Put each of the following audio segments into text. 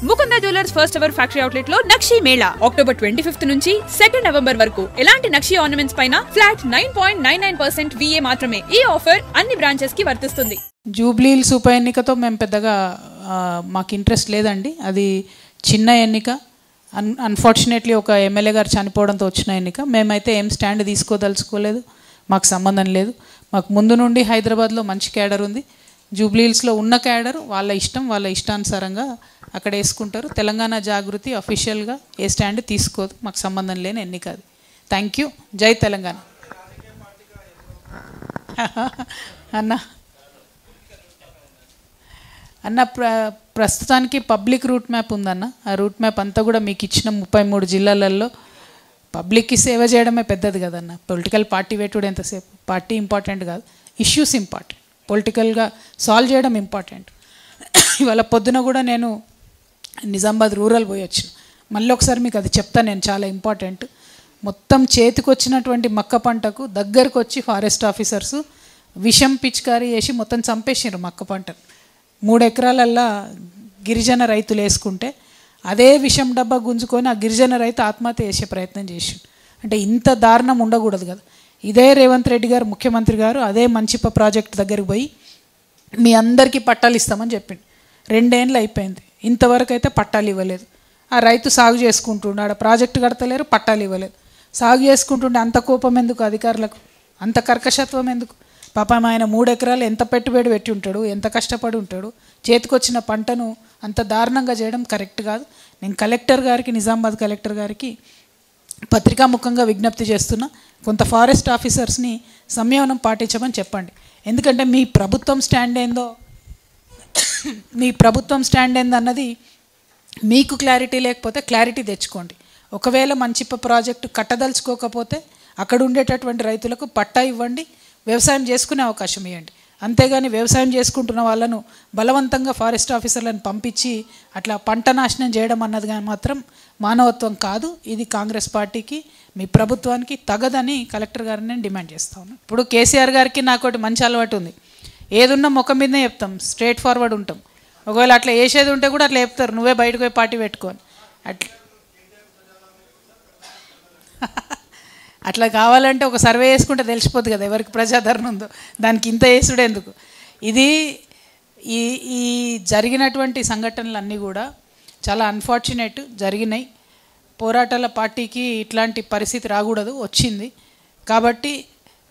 Mukunda jewellers first ever factory outlet లో నక్షి Mela October 25 నుంచి 2 November వరకు ఎలాంటి నక్షి ఆర్నమెంట్స్ పైన ఫ్లాట్ 9.99% VA మాత్రమే. ఈ ఆఫర్ అన్ని బ్రాంచెస్ కి వర్తిస్తుంది. జూబ్లీహిల్స్ ఉప ఎన్నికతో మేము పెద్దగా మాకు ఇంట్రెస్ట్ లేదండి. అది చిన్న ఎన్నిక, అన్ఫార్చునేట్లీ ఒక ఎమ్మెల్యే గారు చనిపోవడంతో వచ్చిన ఎన్నిక. మేమైతే ఏం స్టాండ్ తీసుకోదలుచుకోలేదు, మాకు సంబంధం లేదు. మాకు ముందు నుండి హైదరాబాద్లో మంచి క్యాడర్ ఉంది. జూబ్లీహిల్స్లో ఉన్న క్యాడర్ వాళ్ళ ఇష్టం, వాళ్ళ ఇష్టానుసారంగా అక్కడ వేసుకుంటారు. తెలంగాణ జాగృతి అఫీషియల్గా ఏ స్టాండ్ తీసుకోదు, మాకు సంబంధం లేని ఎన్నిక అది. Thank you. జై తెలంగాణ. అన్న ప్రస్తుతానికి పబ్లిక్ రూట్ మ్యాప్ ఉందన్న. ఆ రూట్ మ్యాప్ అంతా కూడా మీకు ఇచ్చిన 33 జిల్లాలలో పబ్లిక్కి సేవ చేయడమే పెద్దది కదన్న. పొలిటికల్ పార్టీ పెట్టుడు ఎంతసేపు, పార్టీ ఇంపార్టెంట్ కాదు, ఇష్యూస్ ఇంపార్టెంట్. పొలిటికల్గా సాల్వ్ చేయడం ఇంపార్టెంట్. ఇవాళ పొద్దున కూడా నేను నిజామాబాద్ రూరల్ పోయి వచ్చిన. మళ్ళీ ఒకసారి మీకు అది చెప్తాను నేను, చాలా ఇంపార్టెంట్. మొత్తం చేతికి వచ్చినటువంటి మక్క పంటకు దగ్గరకు వచ్చి ఫారెస్ట్ ఆఫీసర్స్ విషం పిచికారీ వేసి మొత్తం చంపేసారు మక్క పంటను. 3 ఎకరాలల్లా గిరిజన రైతులు వేసుకుంటే అదే విషం డబ్బా గుంజుకొని ఆ గిరిజన రైతు ఆత్మహత్య చేసే ప్రయత్నం చేసిండు. అంటే ఇంత దారుణం ఉండకూడదు కదా. ఇదే రేవంత్ రెడ్డి గారు ముఖ్యమంత్రి గారు అదే మంచిప ప్రాజెక్ట్ దగ్గరికి పోయి మీ అందరికీ పట్టాలు ఇస్తామని చెప్పిండు. 2 ఏళ్ళు అయిపోయింది, ఇంతవరకు అయితే పట్టాలు ఇవ్వలేదు. ఆ రైతు సాగు చేసుకుంటుండే, ఆడ ప్రాజెక్టు కడతలేరు, పట్టాలు ఇవ్వలేదు. సాగు చేసుకుంటుండే అంత కోపం ఎందుకు అధికారులకు, అంత కర్కశత్వం ఎందుకు? పాపం ఆయన 3 ఎకరాలు ఎంత పెట్టుబడి పెట్టి ఉంటాడు, ఎంత కష్టపడి ఉంటాడు. చేతికొచ్చిన పంటను అంత దారుణంగా చేయడం కరెక్ట్ కాదు. నేను కలెక్టర్ గారికి, నిజామాబాద్ కలెక్టర్ గారికి పత్రికాముఖంగా విజ్ఞప్తి చేస్తున్నా, కొంత ఫారెస్ట్ ఆఫీసర్స్ని సంయమనం పాటించమని చెప్పండి. ఎందుకంటే మీ ప్రభుత్వం స్టాండ్ ఏందన్నది మీకు క్లారిటీ లేకపోతే క్లారిటీ తెచ్చుకోండి. ఒకవేళ మంచిప్ప ప్రాజెక్టు కట్టదలుచుకోకపోతే అక్కడ ఉండేటటువంటి రైతులకు పట్టా ఇవ్వండి, వ్యవసాయం చేసుకునే అవకాశం ఇవ్వండి. అంతేగాని వ్యవసాయం చేసుకుంటున్న వాళ్ళను బలవంతంగా ఫారెస్ట్ ఆఫీసర్లను పంపించి అట్లా పంట నాశనం చేయడం అన్నది మాత్రం మానవత్వం కాదు. ఇది కాంగ్రెస్ పార్టీకి, మీ ప్రభుత్వానికి తగదని కలెక్టర్ గారిని నేను డిమాండ్ చేస్తా ఉన్నాను. ఇప్పుడు కేసీఆర్ గారికి నాకు ఒకటి మంచి అలవాటు ఉంది, ఏదున్నా ముఖం మీదనే చెప్తాం, స్ట్రేట్ ఫార్వర్డ్ ఉంటాం. ఒకవేళ అట్లా వేసేది ఉంటే కూడా అట్లా చెప్తారు, నువ్వే బయటకు పోయి పార్టీ పెట్టుకొని. అట్లా కావాలంటే ఒక సర్వే చేసుకుంటే తెలిసిపోద్ది కదా ఎవరికి ప్రజాదరణ ఉందో, దానికి ఇంత వేసుడు ఎందుకు. ఇది ఈ జరిగినటువంటి సంఘటనలన్నీ కూడా చాలా అన్ఫార్చునేట్ జరిగినాయి. పోరాటాల పార్టీకి ఇట్లాంటి పరిస్థితి రాకూడదు, వచ్చింది. కాబట్టి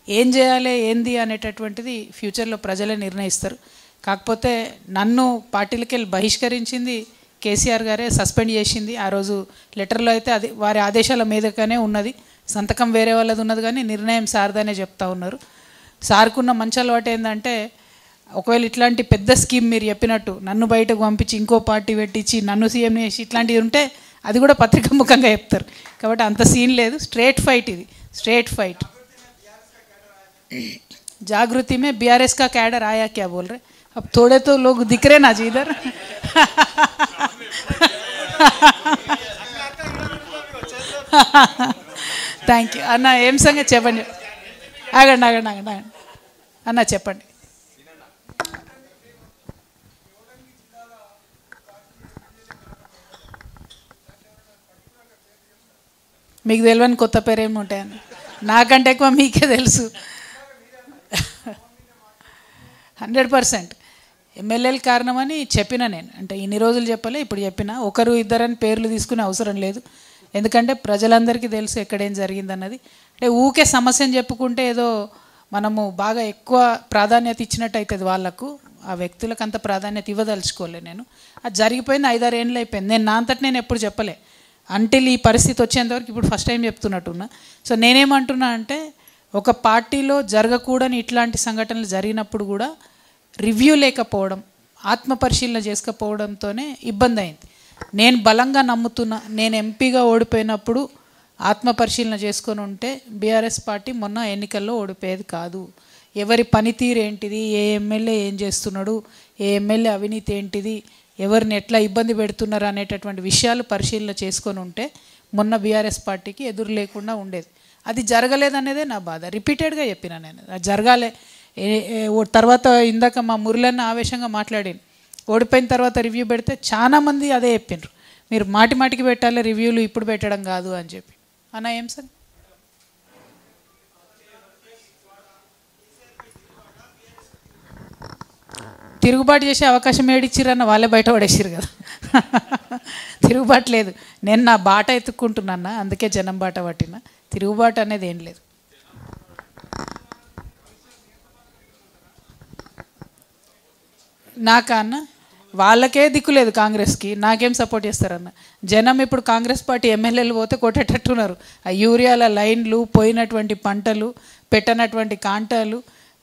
ఏం చేయాలి ఏంది అనేటటువంటిది ఫ్యూచర్లో ప్రజలే నిర్ణయిస్తారు. కాకపోతే నన్ను పార్టీలకి వెళ్ళి బహిష్కరించింది కేసీఆర్ గారే, సస్పెండ్ చేసింది. ఆ రోజు లెటర్లో అయితే అది వారి ఆదేశాల మీదగానే ఉన్నది, సంతకం వేరే వాళ్ళది ఉన్నది, కానీ నిర్ణయం సార్దనే చెప్తా ఉన్నారు. సార్కున్న మంచి అలవాటు ఏంటంటే, ఒకవేళ ఇట్లాంటి పెద్ద స్కీమ్ మీరు చెప్పినట్టు నన్ను బయటకు పంపించి ఇంకో పార్టీ పెట్టించి నన్ను సీఎం చేసి ఇట్లాంటివి ఉంటే అది కూడా పత్రికాముఖంగా చెప్తారు. కాబట్టి అంత సీన్ లేదు, స్ట్రేట్ ఫైట్ ఇది, స్ట్రేట్ ఫైట్. जागृति में BRS का कैडर आया क्या बोल रहे? अब थोड़े तो लोग दिख रहे ना जी इधर. థ్యాంక్ యూ అన్న. ఏం సంగతి చెప్పండి. ఆగండి అన్న చెప్పండి. మీకు తెలియని కొత్త పేరు ఏమి ఉంటాయన్న, నాకంటే ఎక్కువ మీకే తెలుసు. 100% ఎమ్మెల్యేల కారణమని చెప్పిన నేను. అంటే ఇన్ని రోజులు చెప్పలే, ఇప్పుడు చెప్పిన. ఒకరు ఇద్దరని పేర్లు తీసుకునే అవసరం లేదు, ఎందుకంటే ప్రజలందరికీ తెలుసు ఎక్కడేం జరిగిందన్నది. అంటే ఊకే సమస్యను చెప్పుకుంటే ఏదో మనము బాగా ఎక్కువ ప్రాధాన్యత ఇచ్చినట్టు అవుతుంది వాళ్ళకు. ఆ వ్యక్తులకు అంత ప్రాధాన్యత ఇవ్వదలుచుకోలే నేను. అది జరిగిపోయింది, 5-6 ఏళ్ళు అయిపోయింది. నేను నా అంతటి నేను ఎప్పుడు చెప్పలే, అంటిల్ ఈ పరిస్థితి వచ్చేంతవరకు ఇప్పుడు ఫస్ట్ టైం చెప్తున్నట్టున్నా. సో నేనేమంటున్నా అంటే, ఒక పార్టీలో జరగకూడని ఇట్లాంటి సంఘటనలు జరిగినప్పుడు కూడా రివ్యూ లేకపోవడం, ఆత్మపరిశీలన చేసుకోకపోవడంతోనే ఇబ్బంది అయింది. నేను బలంగా నమ్ముతున్నా, నేను ఎంపీగా ఓడిపోయినప్పుడు ఆత్మపరిశీలన చేసుకొని ఉంటే బీఆర్ఎస్ పార్టీ మొన్న ఎన్నికల్లో ఓడిపోయేది కాదు. ఎవరి పనితీరు ఏంటిది, ఏ ఎమ్మెల్యే ఏం చేస్తున్నాడు, ఏ ఎమ్మెల్యే అవినీతి ఏంటిది, ఎవరిని ఎట్లా ఇబ్బంది పెడుతున్నారు అనేటటువంటి విషయాలు పరిశీలన చేసుకొని ఉంటే మొన్న బీఆర్ఎస్ పార్టీకి ఎదురు లేకుండా ఉండేది. అది జరగలేదనేదే నా బాధ. రిపీటెడ్గా చెప్పిన నేను, అది జరగాలే. తర్వాత ఇందాక మా మురళన్న ఆవేశంగా మాట్లాడాను, ఓడిపోయిన తర్వాత రివ్యూ పెడితే చాలామంది అదే చెప్పిండ్రు, మీరు మాటి మాటికి పెట్టాలి రివ్యూలు, ఇప్పుడు పెట్టడం కాదు అని చెప్పి. అన్న ఏం సార్? తిరుగుబాటు చేసే అవకాశం ఏడిచ్చిరన్న వాళ్ళే బయట పడేసిరు కదా. తిరుగుబాటు లేదు, నేను నా బాట ఎత్తుక్కుంటున్నా, అందుకే జనం బాట పట్టిన. తిరుగుబాటు అనేది ఏం లేదు. నాకా అన్న, వాళ్ళకే దిక్కు లేదు కాంగ్రెస్కి, నాకేం సపోర్ట్ చేస్తారన్న. జనం ఇప్పుడు కాంగ్రెస్ పార్టీ ఎమ్మెల్యేలు పోతే కొట్టేటట్టున్నారు. ఆ యూరియాల లైన్లు, పోయినటువంటి పంటలు, పెట్టనటువంటి కాంటాలు,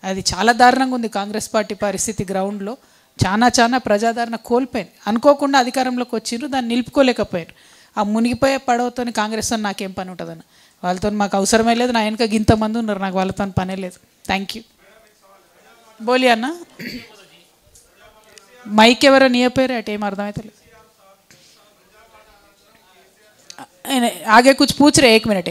అది చాలా దారుణంగా ఉంది కాంగ్రెస్ పార్టీ పరిస్థితి. గ్రౌండ్లో చాలా ప్రజాదరణ కోల్పోయింది. అనుకోకుండా అధికారంలోకి వచ్చిండ్రు, దాన్ని నిలుపుకోలేకపోయారు. ఆ మునిగిపోయే పడవతో కాంగ్రెస్తో నాకేం పని ఉంటుందన్న, వాళ్ళతో మాకు అవసరమే లేదు. నా వెనక ఇంతమంది ఉన్నారు, నాకు వాళ్ళతో పనే లేదు. Thank you. బోలి అన్న, మైక్ ఎవరో నీ పేరు అటు ఏం అర్థమైతే లేదు. ఆగే కుछ पूछ रहे, एक मिनट.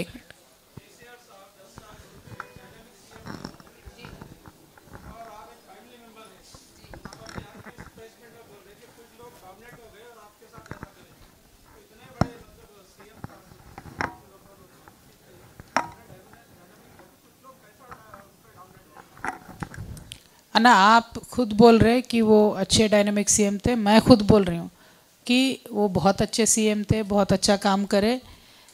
अन्ना, आप खुद बोल रहे कि वो अच्छे डायनामिक सीएम थे, मैं खुद बोल रही हूँ कि वो बहुत अच्छे सीएम थे, बहुत अच्छा काम करे.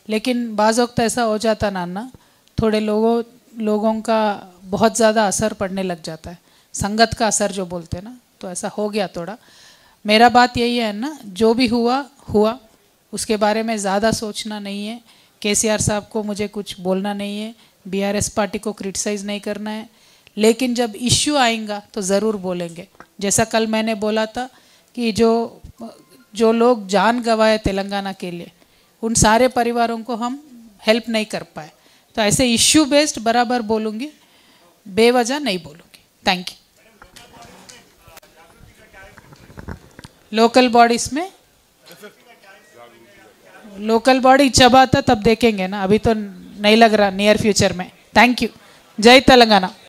लेकिन बाज़ वक्त ऐसा हो जाता ना अन्ना, थोड़े लोगों का बहुत ज़्यादा असर पड़ने लग जाता है, संगत का असर जो बोलते हैं ना, तो ऐसा हो गया थोड़ा. मेरा बात यही है ना, जो भी हुआ उसके बारे में ज़्यादा सोचना नहीं है. केसीआर साहब को मुझे कुछ बोलना नहीं है, बीआरएस पार्टी को क्रिटिसाइज़ नहीं करना है. लेकिन जब इश्यू आएगा तो ज़रूर बोलेंगे. जैसा कल मैंने बोला था कि जो लोग जान गंवाए तेलंगाना के लिए, उन सारे परिवारों को हम हेल्प नहीं कर पाए. तो ऐसे इश्यू बेस्ड बराबर बोलूँगी, बेवजह नहीं बोलूँगी. Thank you. लोकल बॉडीज़ में लोकल बॉडी जब आता तब देखेंगे ना, अभी तो नहीं लग रहा नियर फ्यूचर में. Thank you. जय तेलंगाना.